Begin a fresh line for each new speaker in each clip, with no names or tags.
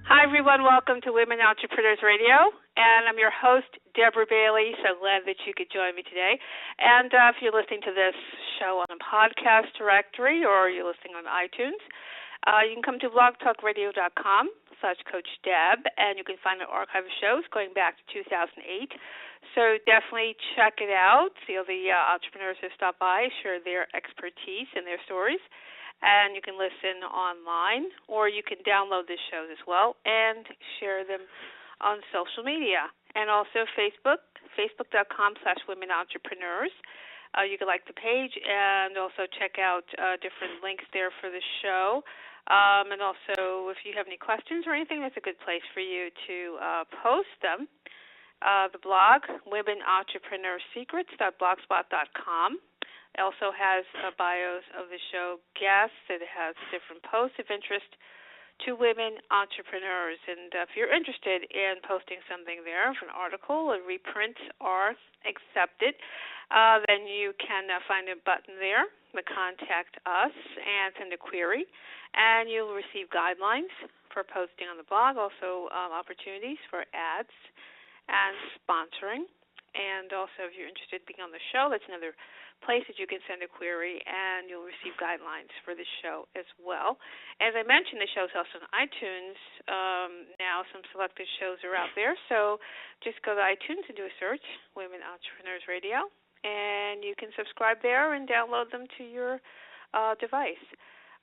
Hi, everyone. Welcome to Women Entrepreneurs Radio. And I'm your host, Deborah Bailey. So glad that you could join me today. And if you're listening to this show on a podcast directory or you're listening on iTunes, you can come to blogtalkradio.com/Coach Deb, and you can find an archive of shows going back to 2008. So definitely check it out. See all the entrepreneurs who stop by, share their expertise and their stories. And you can listen online, or you can download the shows as well and share them on social media. And also Facebook.com/Women Entrepreneurs. You can like the page and also check out different links there for the show. And also, if you have any questions or anything, that's a good place for you to post them. The blog, womenentrepreneursecrets.blogspot.com. It also has bios of the show guests. It has different posts of interest to women entrepreneurs. And if you're interested in posting something there, if an article, a reprint are accepted, then you can find a button there to contact us and send a query. And you'll receive guidelines for posting on the blog, also opportunities for ads and sponsoring. And also, if you're interested in being on the show, that's another place that you can send a query, and you'll receive guidelines for the show as well. As I mentioned, the show's also on iTunes. Now some selected shows are out there, so just go to iTunes and do a search, Women Entrepreneurs Radio, and you can subscribe there and download them to your device.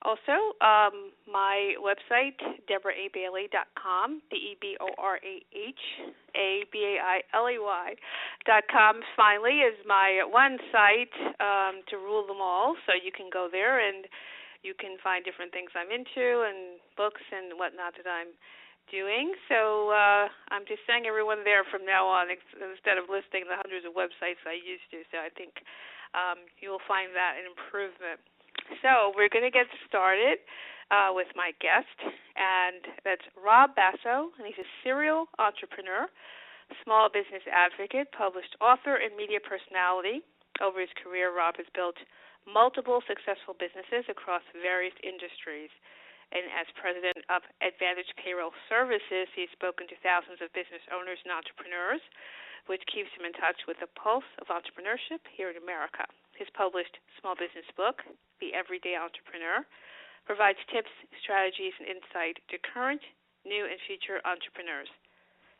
Also, my website, DeborahABailey.com, DeborahABailey.com, finally, is my one site to rule them all. So you can go there and you can find different things I'm into and books and whatnot that I'm doing. So I'm just saying everyone there from now on instead of listing the hundreds of websites I used to. So I think you will find that an improvement. So we're going to get started with my guest, and that's Rob Basso, and he's a serial entrepreneur, small business advocate, published author, and media personality. Over his career, Rob has built multiple successful businesses across various industries. And as president of Advantage Payroll Services, he's spoken to thousands of business owners and entrepreneurs, which keeps him in touch with the pulse of entrepreneurship here in America. His published small business book, The Everyday Entrepreneur, provides tips, strategies, and insight to current, new, and future entrepreneurs.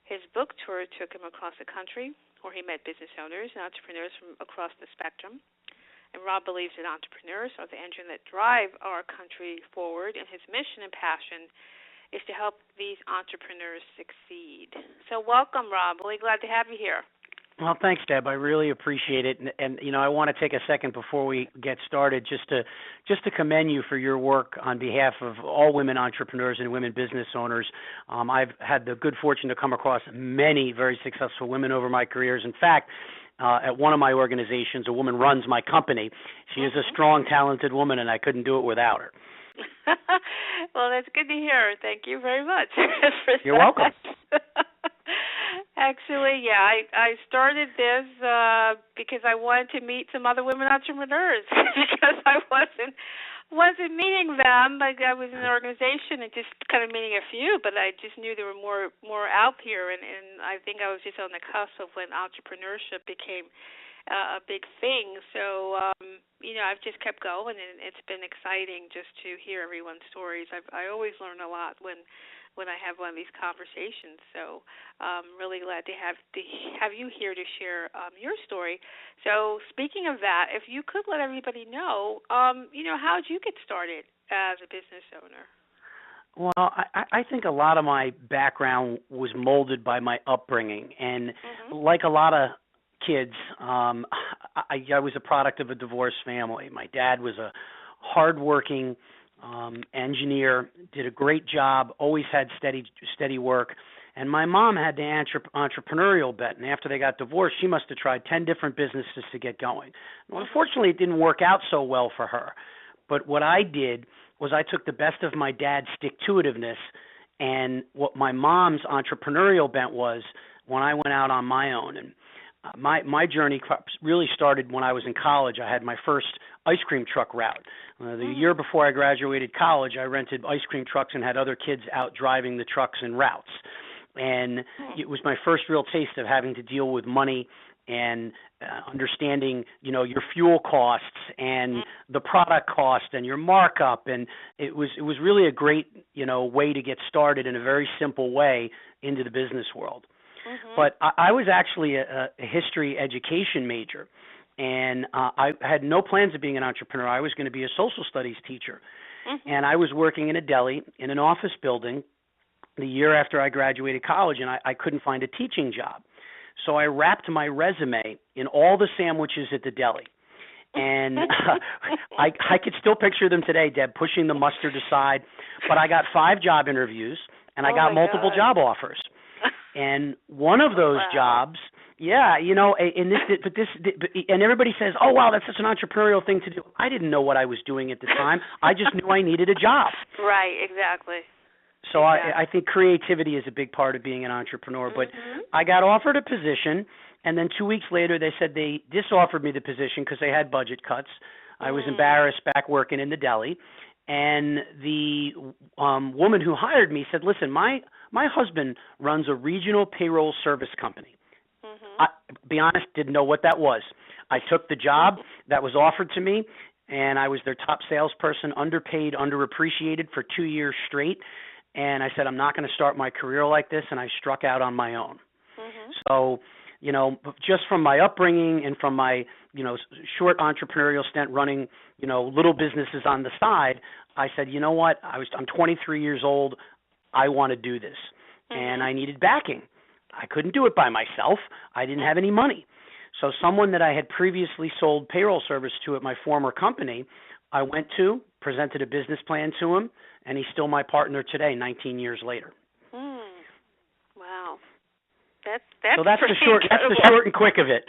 His book tour took him across the country, where he met business owners and entrepreneurs from across the spectrum. And Rob believes that entrepreneurs are the engine that drive our country forward, and his mission and passion is to help these entrepreneurs succeed. So welcome, Rob. Really glad to have you here.
Well, thanks, Deb. I really appreciate it, and I want to take a second before we get started just to commend you for your work on behalf of all women entrepreneurs and women business owners. I've had the good fortune to come across many very successful women over my careers. In fact, at one of my organizations, a woman runs my company. She is a strong, talented woman, and I couldn't do it without her.
Well, that's good to hear. Thank you very much.
You're welcome.
Actually, yeah, I started this because I wanted to meet some other women entrepreneurs because I wasn't meeting them. Like I was in an organization and just kind of meeting a few, but I just knew there were more out here, and I think I was just on the cusp of when entrepreneurship became a big thing. So I've just kept going, and it's been exciting just to hear everyone's stories. I always learn a lot when I have one of these conversations. So really glad to have you here to share your story. So speaking of that, if you could let everybody know, how did you get started as a business owner?
Well, I think a lot of my background was molded by my upbringing. And like a lot of kids, I was a product of a divorced family. My dad was a hardworking engineer, did a great job, always had steady work. And my mom had the entrepreneurial bent, and after they got divorced, she must have tried 10 different businesses to get going. Well, unfortunately, it didn't work out so well for her. But what I did was I took the best of my dad's stick-to-itiveness and what my mom's entrepreneurial bent was when I went out on my own. And my journey really started when I was in college. I had my first ice cream truck route. The year before I graduated college, I rented ice cream trucks and had other kids out driving the trucks and routes. And it was my first real taste of having to deal with money and understanding, your fuel costs and the product cost and your markup. And it was really a great, way to get started in a very simple way into the business world. But I was actually a history education major, and I had no plans of being an entrepreneur. I was going to be a social studies teacher, and I was working in a deli in an office building the year after I graduated college, and I couldn't find a teaching job. So I wrapped my resume in all the sandwiches at the deli. And I could still picture them today, Deb, pushing the mustard aside. But I got 5 job interviews, and I got multiple job offers. And one of those jobs, and everybody says, "Oh, wow, that's such an entrepreneurial thing to do." I didn't know what I was doing at the time. I just knew I needed a job.
Right, exactly.
So I think creativity is a big part of being an entrepreneur. But I got offered a position, and then 2 weeks later they said they disoffered me the position because they had budget cuts. I was embarrassed back working in the deli. And the woman who hired me said, "Listen, my husband runs a regional payroll service company." I, be honest, didn't know what that was. I took the job that was offered to me, and I was their top salesperson, underpaid, underappreciated for 2 years straight. And I said, I'm not going to start my career like this, and I struck out on my own. So, just from my upbringing and from my, short entrepreneurial stint running, little businesses on the side, I said, you know what, I'm 23 years old. I want to do this. And I needed backing. I couldn't do it by myself. I didn't have any money. So someone that I had previously sold payroll service to at my former company, I went to, presented a business plan to him, and he's still my partner today, 19 years later.
Wow. That's
so that's the short. That's the short and quick of it.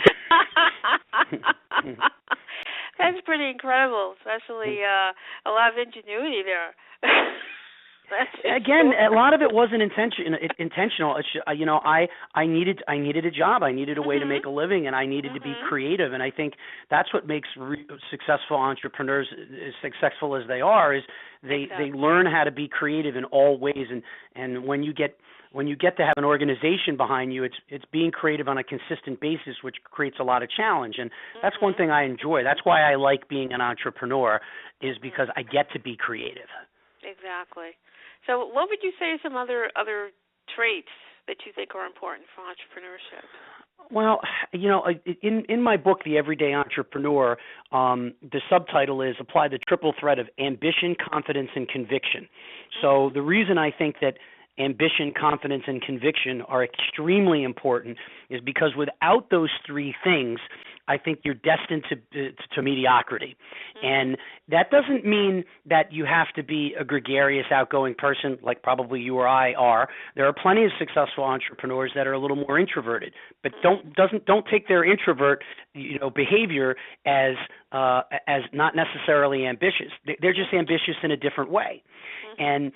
That's pretty incredible, especially a lot of ingenuity there.
Again, a lot of it wasn't intentional. It's, I needed a job. I needed a way to make a living, and I needed to be creative. And I think that's what makes successful entrepreneurs as successful as they are. Is they learn how to be creative in all ways. And when you get to have an organization behind you, it's being creative on a consistent basis, which creates a lot of challenge. And that's one thing I enjoy. That's why I like being an entrepreneur, is because I get to be creative.
Exactly. So what would you say are some other traits that you think are important for entrepreneurship?
Well, in my book, The Everyday Entrepreneur, the subtitle is Apply the Triple Threat of Ambition, Confidence, and Conviction. So the reason I think that ambition, confidence, and conviction are extremely important is because without those 3 things, I think you're destined to mediocrity. And that doesn't mean that you have to be a gregarious, outgoing person like probably you or I are. There are plenty of successful entrepreneurs that are a little more introverted, but don't take their introvert behavior as not necessarily ambitious. They're just ambitious in a different way. And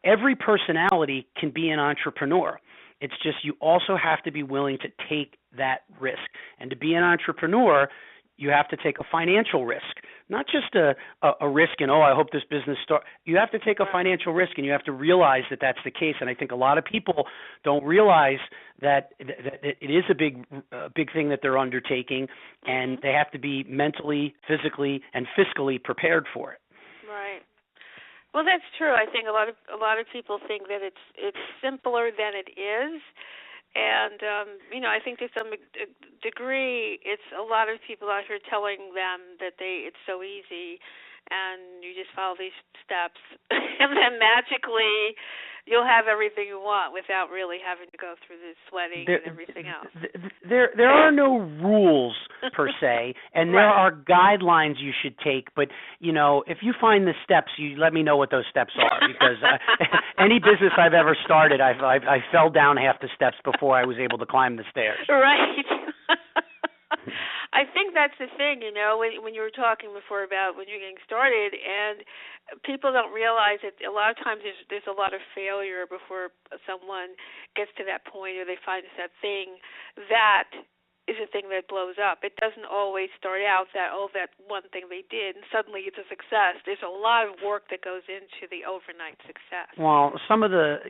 every personality can be an entrepreneur. It's just you also have to be willing to take that risk. And to be an entrepreneur, you have to take a financial risk, not just a risk and, I hope this business starts. You have to take a financial risk, and you have to realize that that's the case. And I think a lot of people don't realize that it is a big thing that they're undertaking, and they have to be mentally, physically, and fiscally prepared for it.
Right. Well, that's true. I think a lot of people think that it's simpler than it is, and I think to some degree, it's a lot of people out here telling them that it's so easy, and you just follow these steps, and then magically you'll have everything you want without really having to go through the sweating and everything else.
There are no rules per se, and there are guidelines you should take. But if you find the steps, you let me know what those steps are, because any business I've ever started, I fell down half the steps before I was able to climb the stairs.
Right. I think that's the thing, when you were talking before about when you're getting started, and people don't realize that a lot of times there's a lot of failure before someone gets to that point, or they find that thing that is a thing that blows up. It doesn't always start out that one thing they did and suddenly it's a success. There's a lot of work that goes into the overnight success.
Well, some of the,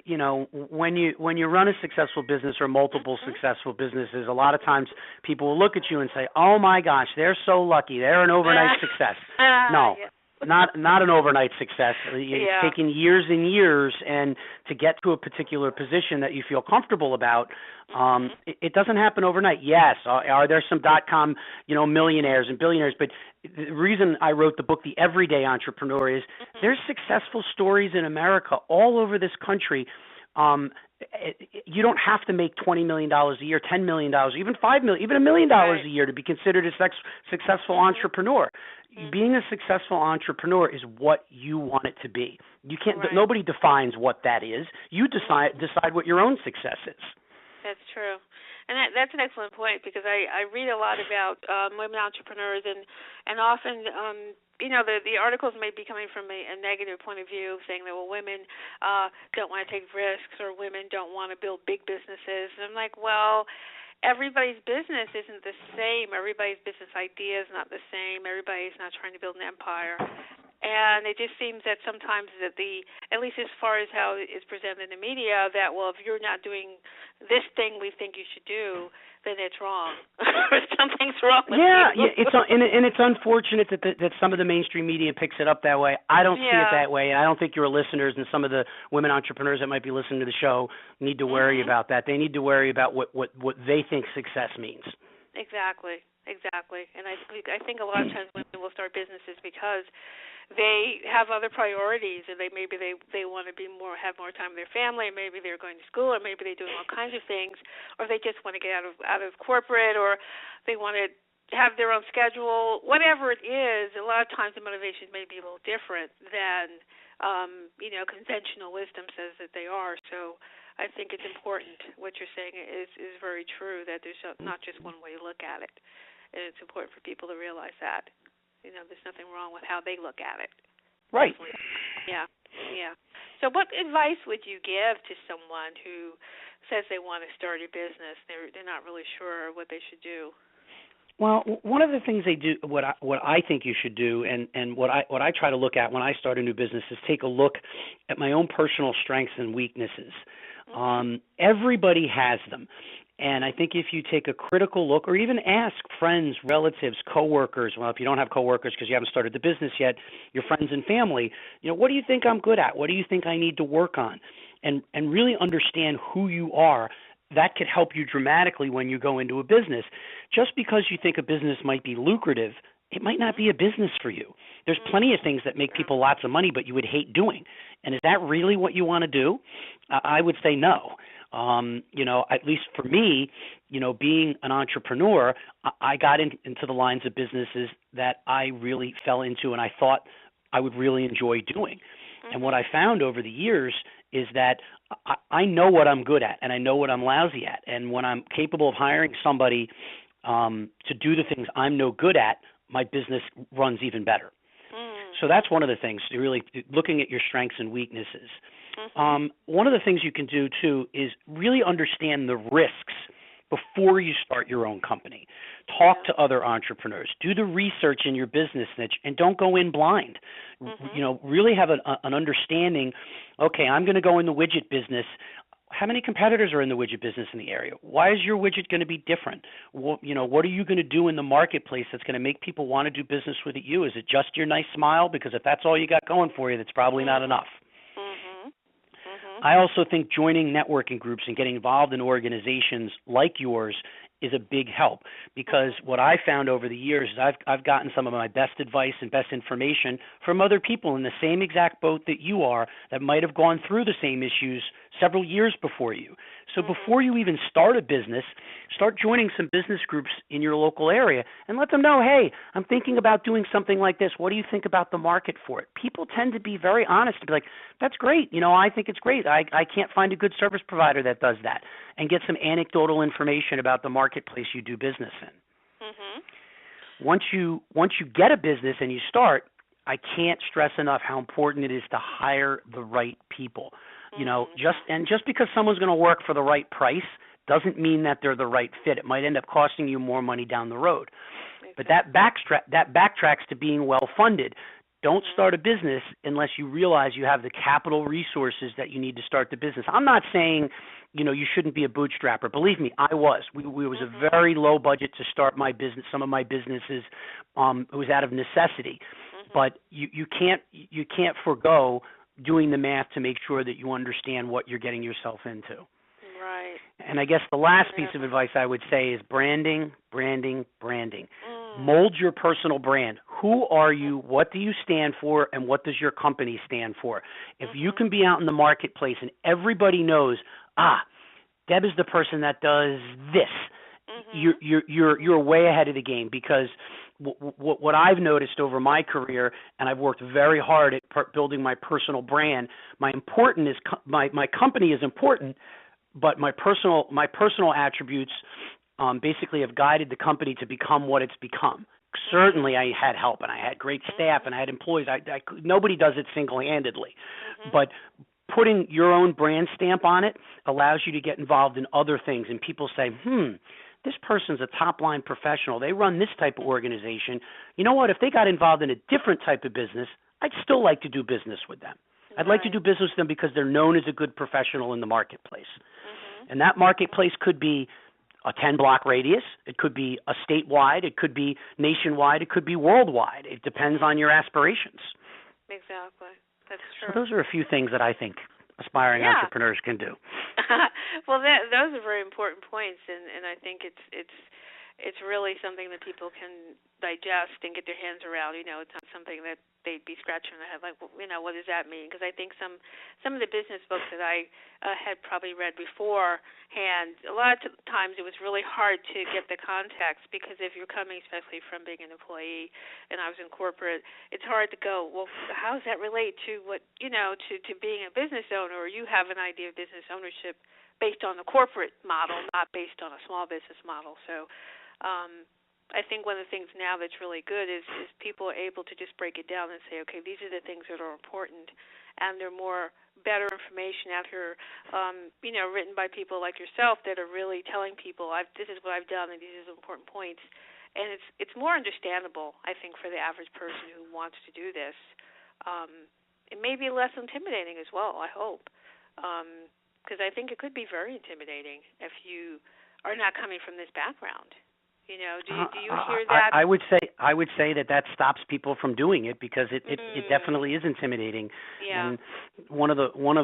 when you run a successful business or multiple successful businesses, a lot of times people will look at you and say, "Oh my gosh, they're so lucky. They're an overnight success." No.
Yeah.
Not an overnight success. It's taken years and years, and to get to a particular position that you feel comfortable about, it doesn't happen overnight. Yes, are there some .com, millionaires and billionaires? But the reason I wrote the book, The Everyday Entrepreneur, is there's successful stories in America all over this country. You don't have to make $20 million a year, $10 million, even $5 million, even $1 million a year to be considered a successful entrepreneur. Being a successful entrepreneur is what you want it to be. You can't.
Right.
Nobody defines what that is. You decide what your own success is.
That's true. And that's an excellent point, because I read a lot about women entrepreneurs, and often the articles may be coming from a negative point of view, saying that, well, women don't want to take risks, or women don't want to build big businesses. And I'm like, well, everybody's business isn't the same. Everybody's business idea is not the same. Everybody's not trying to build an empire. And it just seems that sometimes at least as far as how it's presented in the media, that, well, if you're not doing this thing we think you should do, then it's wrong. Or something's wrong with you.
And it's unfortunate that some of the mainstream media picks it up that way. I don't see it that way, and I don't think your listeners and some of the women entrepreneurs that might be listening to the show need to worry about that. They need to worry about what they think success means.
Exactly. And I think a lot of times women will start businesses because they have other priorities, and they want to have more time with their family, maybe they're going to school, or maybe they're doing all kinds of things, or they just want to get out of corporate, or they want to have their own schedule. Whatever it is, a lot of times the motivation may be a little different than conventional wisdom says that they are. So I think it's important. What you're saying is very true, that there's not just one way to look at it. And it's important for people to realize that. There's nothing wrong with how they look at it.
Right.
Yeah. So what advice would you give to someone who says they want to start a business? They're not really sure what they should do.
Well, one of the things they do, what I think you should do, and what I try to look at when I start a new business, is take a look at my own personal strengths and weaknesses. Everybody has them. And I think if you take a critical look, or even ask friends, relatives, coworkers, well, if you don't have coworkers because you haven't started the business yet, your friends and family, what do you think I'm good at? What do you think I need to work on? And really understand who you are. That could help you dramatically when you go into a business. Just because you think a business might be lucrative, it might not be a business for you. There's plenty of things that make people lots of money, but you would hate doing. And is that really what you want to do? I would say no. At least for me, being an entrepreneur, I got into the lines of businesses that I really fell into and I thought I would really enjoy doing. And what I found over the years is that I know what I'm good at and I know what I'm lousy at. And when I'm capable of hiring somebody to do the things I'm no good at, my business runs even better. So that's one of the things, really looking at your strengths and weaknesses. One of the things you can do, too, is really understand the risks before you start your own company. Talk to other entrepreneurs. Do the research in your business niche, and don't go in blind. Really have an understanding, okay, I'm going to go in the widget business. How many competitors are in the widget business in the area? Why is your widget going to be different? What are you going to do in the marketplace that's going to make people want to do business with you? Is it just your nice smile? Because if that's all you got going for you, that's probably not enough. I also think joining networking groups and getting involved in organizations like yours is a big help, because what I found over the years is I've gotten some of my best advice and best information from other people in the same exact boat that you are, that might have gone through the same issues several years before you. So before you even start a business, start joining some business groups in your local area and let them know, hey, I'm thinking about doing something like this. What do you think about the market for it? People tend to be very honest and be like, that's great. I think it's great. I can't find a good service provider that does that, and get some anecdotal information about the marketplace you do business in. Once you get a business and you start, I can't stress enough how important it is to hire the right people. Just because someone's going to work for the right price doesn't mean that they're the right fit. It might end up costing you more money down the road.
Exactly.
But that backtracks to being well-funded. Don't start a business unless you realize you have the capital resources that you need to start the business. I'm not saying, you shouldn't be a bootstrapper. Believe me, I was. We was a very low budget to start my business. Some of my businesses, it was out of necessity. But you can't forego doing the math to make sure that you understand what you're getting yourself into.
Right.
And I guess the last piece of advice I would say is branding. Mold your personal brand. Who are you? What do you stand for? And what does your company stand for? If you can be out in the marketplace and everybody knows, Deb is the person that does this, you're way ahead of the game, because what I've noticed over my career, and I've worked very hard at building my personal brand. My company is important, but my personal attributes basically have guided the company to become what it's become. Certainly, I had help, and I had great staff, and I had employees. Nobody does it single-handedly, but putting your own brand stamp on it allows you to get involved in other things, and people say, this person's a top-line professional. They run this type of organization. You know what? If they got involved in a different type of business, I'd still like to do business with them. I'd like to do business with them because they're known as a good professional in the marketplace. And that marketplace could be a 10-block radius. It could be a statewide. It could be nationwide. It could be worldwide. It depends on your aspirations.
Exactly. That's true.
So those are a few things that I think aspiring entrepreneurs can do.
Well, those are very important points, and I think it's really something that people can digest and get their hands around. It's not something that they'd be scratching their head like, what does that mean? Because I think some of the business books that I had probably read beforehand, a lot of times it was really hard to get the context, because if you're coming especially from being an employee, and I was in corporate, it's hard to go, well, how does that relate to what, to being a business owner, or you have an idea of business ownership based on the corporate model, not based on a small business model. So I think one of the things now that's really good is people are able to just break it down and say, okay, these are the things that are important, and they're better information out here, written by people like yourself that are really telling people, this is what I've done, and these are the important points. And it's more understandable, I think, for the average person who wants to do this. It may be less intimidating as well, I hope, because I think it could be very intimidating if you are not coming from this background. Do you hear that?
I would say that stops people from doing it, because it definitely is intimidating.
Yeah.
And one of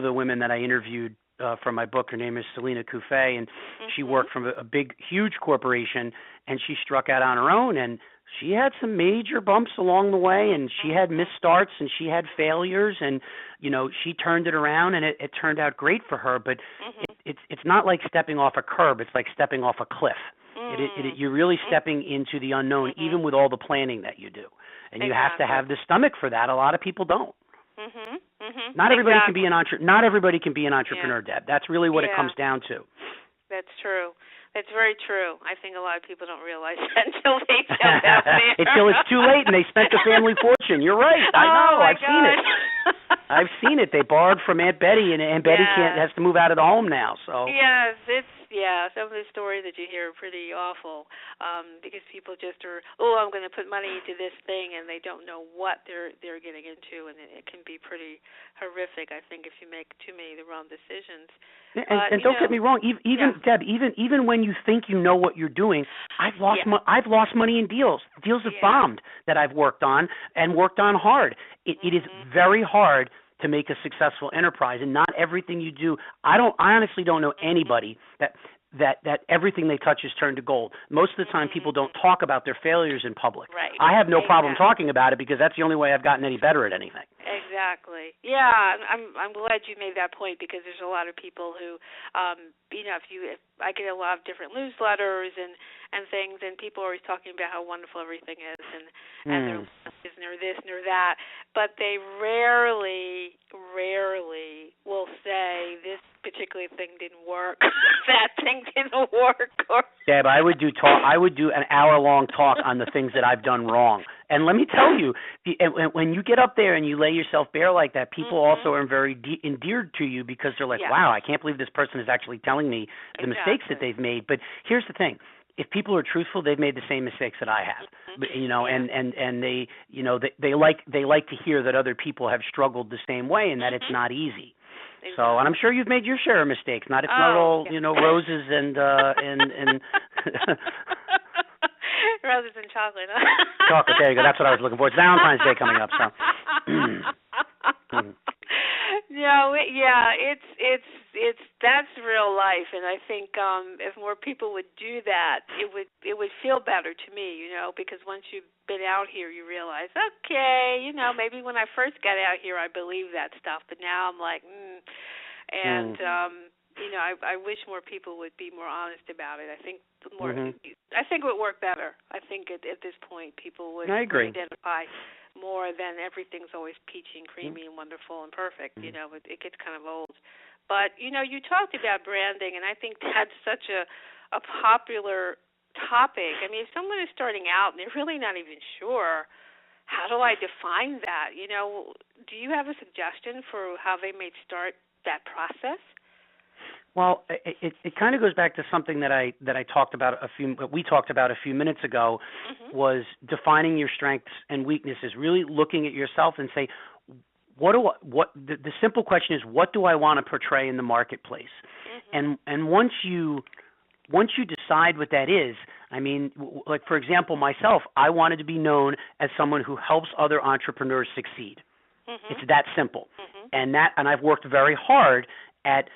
the women that I interviewed from my book, her name is Selena Coufet, and she worked from a big, huge corporation, and she struck out on her own, and she had some major bumps along the way, and she had misstarts, and she had failures, and she turned it around, and it turned out great for her. But it's not like stepping off a curb; it's like stepping off a cliff. You're really stepping into the unknown, even with all the planning that you do, and you have to have the stomach for that. A lot of people don't. Not everybody can be an entrepreneur, Deb. That's really what it comes down to.
That's true. That's very true. I think a lot of people don't realize that until they jump out there.
Until it's too late and they spent the family fortune. You're right. I know. I've seen it. I've seen it. They borrowed from Aunt Betty, and Aunt Betty has to move out of the home now. So
yes, some of the stories that you hear are pretty awful, because people just are, I'm going to put money into this thing, and they don't know what they're getting into, and it can be pretty horrific, I think, if you make too many of the wrong decisions.
And don't get me wrong, Deb, even when you think you know what you're doing, I've lost money in deals have bombed that I've worked on and worked on hard. It is very hard to make a successful enterprise, and not everything you do. I honestly don't know anybody that everything they touch is turned to gold. Most of the time, people don't talk about their failures in public.
Right.
I have no problem talking about it, because that's the only way I've gotten any better at anything.
Exactly. Yeah, I'm glad you made that point, because there's a lot of people who, if I get a lot of different newsletters and things, and people are always talking about how wonderful everything is, and they're this and they're that, but they rarely will say this particular thing didn't work, that thing didn't work.
Deb, I would do an hour-long talk on the things that I've done wrong, And let me tell you, when you get up there and you lay yourself bare like that, people also are very endeared to you because they're like, wow, I can't believe this person is actually telling me the mistakes that they've made. But here's the thing. If people are truthful, they've made the same mistakes that I have, and they, they like to hear that other people have struggled the same way and that it's not easy. Exactly. So, and I'm sure you've made your share of mistakes. It's not all roses and
roses and chocolate.
Chocolate. There you go. That's what I was looking for. It's Valentine's Day coming up, so.
No, it's that's real life, and I think if more people would do that, it would feel better to me, because once you've been out here, you realize, okay, maybe when I first got out here, I believed that stuff, but now I'm like, and I wish more people would be more honest about it. I think I think it would work better. I think at this point, people would identify more than everything's always peachy and creamy and wonderful and perfect. It gets kind of old. But, you talked about branding, and I think that's such a popular topic. I mean, if someone is starting out and they're really not even sure, how do I define that? Do you have a suggestion for how they may start that process?
Well, it kind of goes back to something that we talked about a few minutes ago, was defining your strengths and weaknesses. Really looking at yourself and say, the simple question is, what do I want to portray in the marketplace? And once you decide what that is, I mean, like for example, myself, I wanted to be known as someone who helps other entrepreneurs succeed. It's that simple, and I've worked very hard at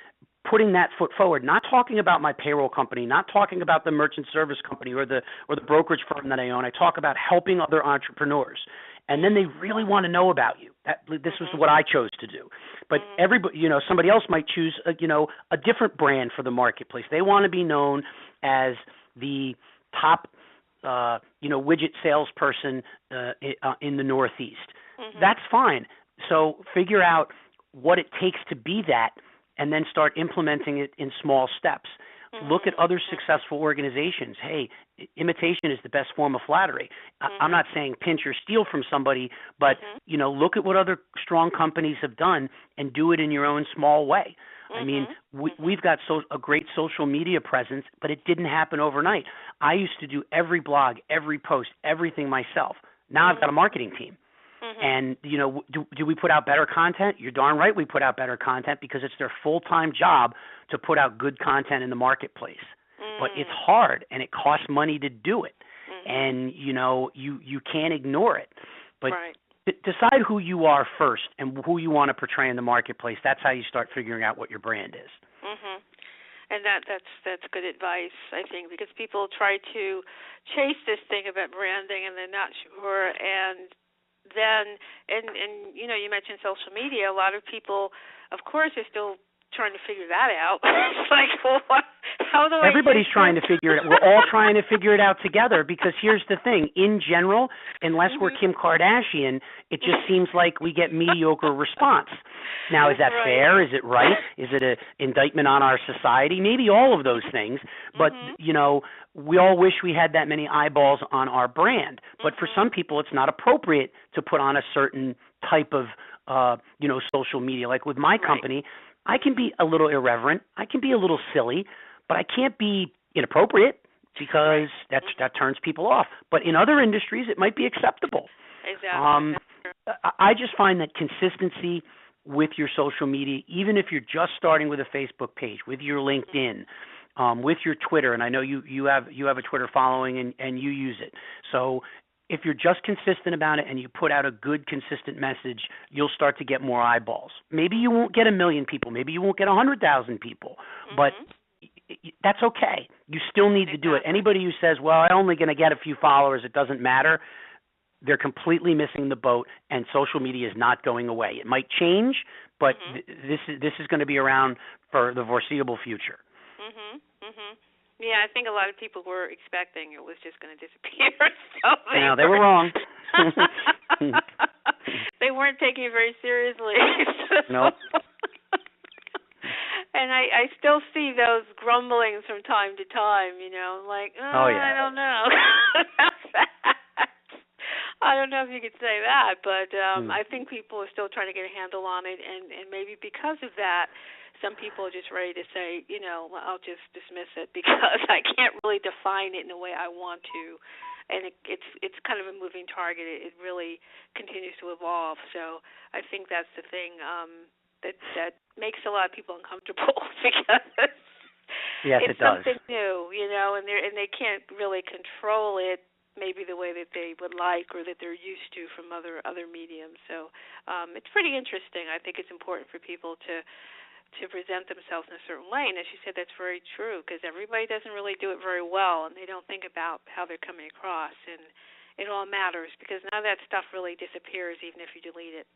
putting that foot forward, not talking about my payroll company, not talking about the merchant service company or the brokerage firm that I own. I talk about helping other entrepreneurs. And then they really want to know about you. This was what I chose to do. But everybody, somebody else might choose a different brand for the marketplace. They want to be known as the top widget salesperson in the Northeast. That's fine. So figure out what it takes to be that, and then start implementing it in small steps. Look at other successful organizations. Hey, imitation is the best form of flattery. I'm not saying pinch or steal from somebody, but look at what other strong companies have done and do it in your own small way. I mean, we've got a great social media presence, but it didn't happen overnight. I used to do every blog, every post, everything myself. Now I've got a marketing team. And, do we put out better content? You're darn right we put out better content, because it's their full-time job to put out good content in the marketplace. But it's hard, and it costs money to do it. And, you can't ignore it. But decide who you are first and who you want to portray in the marketplace. That's how you start figuring out what your brand is.
And that's good advice, I think, because people try to chase this thing about branding and they're not sure, and then, and you mentioned social media. A lot of people, of course, are still trying to figure that out. It's like, well, how do I?
Everybody's trying to figure it out. We're all trying to figure it out together, because here's the thing. In general, unless we're Kim Kardashian, it just seems like we get mediocre response. Now, is that fair? Is it right? Is it an indictment on our society? Maybe all of those things. But, we all wish we had that many eyeballs on our brand. But for some people, it's not appropriate to put on a certain type of, social media. Like with my company, I can be a little irreverent. I can be a little silly, but I can't be inappropriate, because that turns people off. But in other industries, it might be acceptable.
Exactly.
I just find that consistency with your social media, even if you're just starting with a Facebook page, with your LinkedIn, with your Twitter, and I know you have a Twitter following and you use it. So if you're just consistent about it and you put out a good, consistent message, you'll start to get more eyeballs. Maybe you won't get 1 million people. Maybe you won't get 100,000 people. But that's okay. You still need to do it. Anybody who says, well, I'm only going to get a few followers, it doesn't matter, they're completely missing the boat, and social media is not going away. It might change, but this is going to be around for the foreseeable future.
Yeah, I think a lot of people were expecting it was just going to disappear. So
they were wrong.
They weren't taking it very seriously.
No.
And I still see those grumblings from time to time, like, I don't know about that. I don't know if you could say that, but
Hmm.
I think people are still trying to get a handle on it, and maybe because of that, some people are just ready to say, well, I'll just dismiss it because I can't really define it in the way I want to, and it's kind of a moving target. It really continues to evolve. So I think that's the thing that makes a lot of people uncomfortable because
Yes,
it's
it does.
something new, and they can't really control it maybe the way that they would like or that they're used to from other mediums. So it's pretty interesting. I think it's important for people to present themselves in a certain way. And as you said, that's very true because everybody doesn't really do it very well, and they don't think about how they're coming across. And it all matters because none of that stuff really disappears even if you delete it.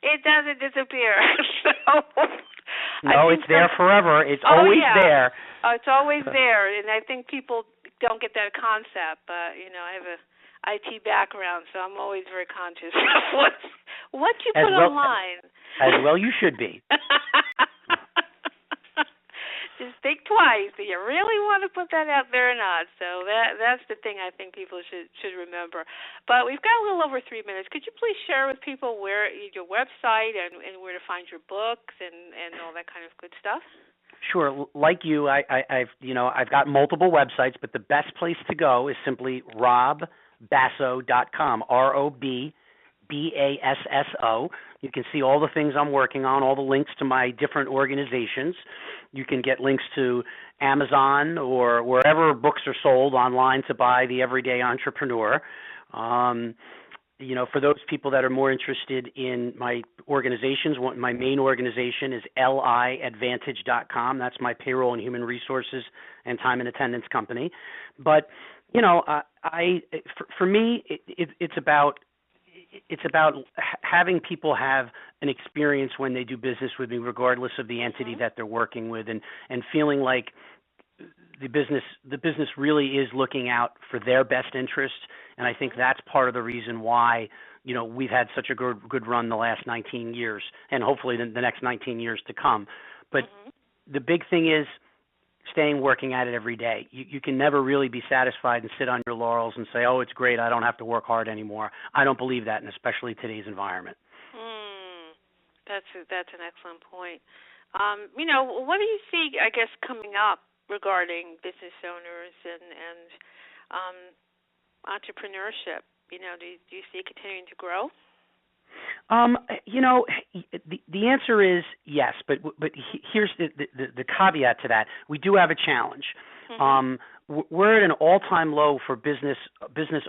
It doesn't disappear. So I
No,
think
it's there forever. It's
oh
always
yeah,
there.
it's always there, and I think people don't get that concept. But I have a IT background, so I'm always very conscious of what you
As
put
well,
online.
as well you should be.
Just think twice. Do you really want to put that out there or not? So that's the thing I think people should remember. But we've got a little over 3 minutes. Could you please share with people where your website and where to find your books and all that kind of good stuff?
Sure. Like you, I've got multiple websites, but the best place to go is simply robbasso.com. ROBBASSO. You can see all the things I'm working on, all the links to my different organizations. You can get links to Amazon or wherever books are sold online to buy The Everyday Entrepreneur. For those people that are more interested in my organizations, my main organization is liadvantage.com. That's my payroll and human resources and time and attendance company. But, for me, it's about having people have an experience when they do business with me, regardless of the entity that they're working with, and feeling like the business really is looking out for their best interest. And I think that's part of the reason why we've had such a good run the last 19 years, and hopefully the next 19 years to come. But the big thing is working at it every day. You can never really be satisfied and sit on your laurels and say, oh, it's great, I don't have to work hard anymore. I don't believe that, and especially today's environment.
That's an excellent point. What do you see, I guess, coming up regarding business owners and entrepreneurship? Do you see it continuing to grow?
The answer is yes, but here's the caveat to that. We do have a challenge. We're at an all-time low for business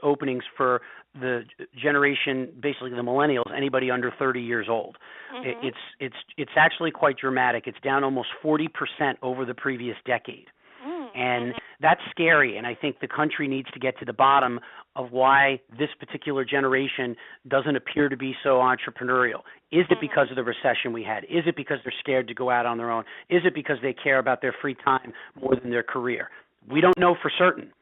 openings for the generation, basically the millennials, anybody under 30 years old. It's actually quite dramatic. It's down almost 40% over the previous decade. And that's scary, and I think the country needs to get to the bottom of why this particular generation doesn't appear to be so entrepreneurial. Is it because of the recession we had? Is it because they're scared to go out on their own? Is it because they care about their free time more than their career? We don't know for certain,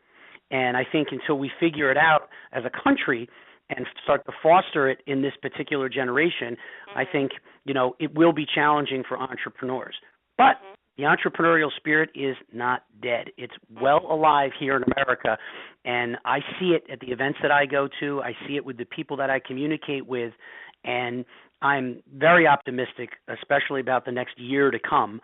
and I think until we figure it out as a country and start to foster it in this particular generation, I think, it will be challenging for entrepreneurs. But the entrepreneurial spirit is not dead. It's well alive here in America, and I see it at the events that I go to. I see it with the people that I communicate with, and I'm very optimistic, especially about the next year to come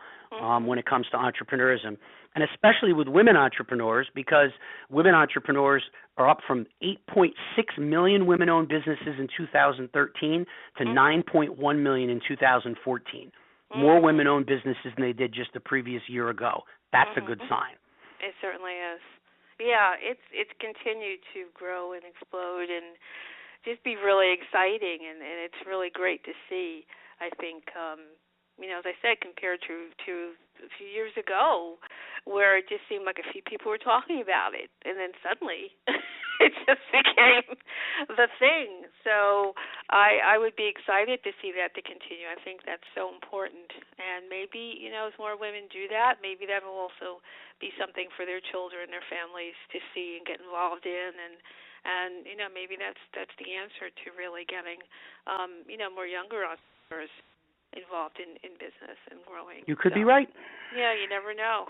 when it comes to entrepreneurism, and especially with women entrepreneurs, because women entrepreneurs are up from 8.6 million women-owned businesses in 2013 to 9.1 million in 2014. More women-owned businesses than they did just the previous year ago. That's a good sign.
It certainly is. Yeah, it's continued to grow and explode and just be really exciting, and it's really great to see. I think, as I said, compared to a few years ago, where it just seemed like a few people were talking about it, and then suddenly it just became the thing. So I would be excited to see that to continue. I think that's so important. And maybe, as more women do that, maybe that will also be something for their children, their families to see and get involved in. And maybe that's the answer to really getting, more younger entrepreneurs involved in business and growing.
You could be right.
Yeah, you never know.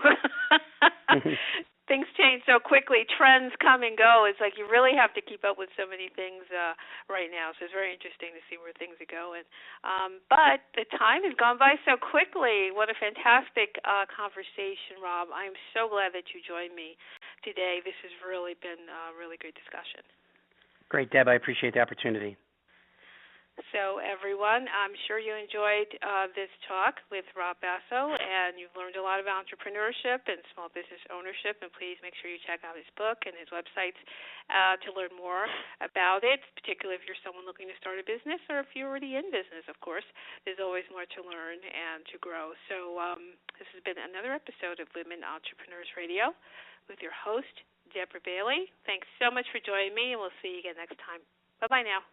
Things change so quickly. Trends come and go. It's like you really have to keep up with so many things right now. So it's very interesting to see where things are going. But the time has gone by so quickly. What a fantastic conversation, Rob. I'm so glad that you joined me today. This has really been a really great discussion.
Great, Deb. I appreciate the opportunity.
So, everyone, I'm sure you enjoyed this talk with Rob Basso, and you've learned a lot about entrepreneurship and small business ownership, and please make sure you check out his book and his websites to learn more about it, particularly if you're someone looking to start a business or if you're already in business, of course. There's always more to learn and to grow. So this has been another episode of Women Entrepreneurs Radio with your host, Deborah Bailey. Thanks so much for joining me, and we'll see you again next time. Bye-bye now.